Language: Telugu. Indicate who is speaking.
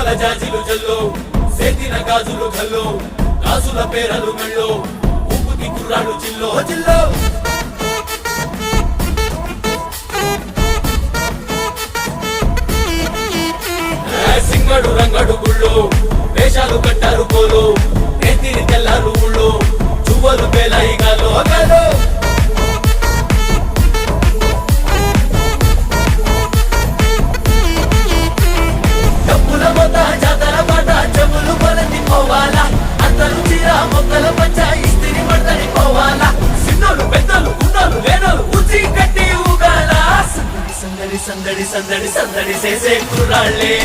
Speaker 1: మువ్వల జాజిలు జల్లో సేతిన గాజులు గల్లో గాజుల పేరలు మెళ్ళో ఉప్పుకి కుర్రాడు చిల్లో చిల్లో సింగడు రంగడు గుళ్ళు వేషాలు కట్టారు పోలు నేతిని తెల్లారు ఊళ్ళు చువ్వలు పేలాయి గాలో గాలో డబ్బుల మొత జాతర పాట చెవులు కొలతి పోవాలా అందరూ చీర మొక్కల పంచ ఇస్తిరి పడతని పోవాలా సిన్నోలు పెద్దలు గుండలు లేనోలు ఉచి కట్టి ఊగాల సందడి సందడి సందడి సందడి చేసే కుర్రాళ్ళే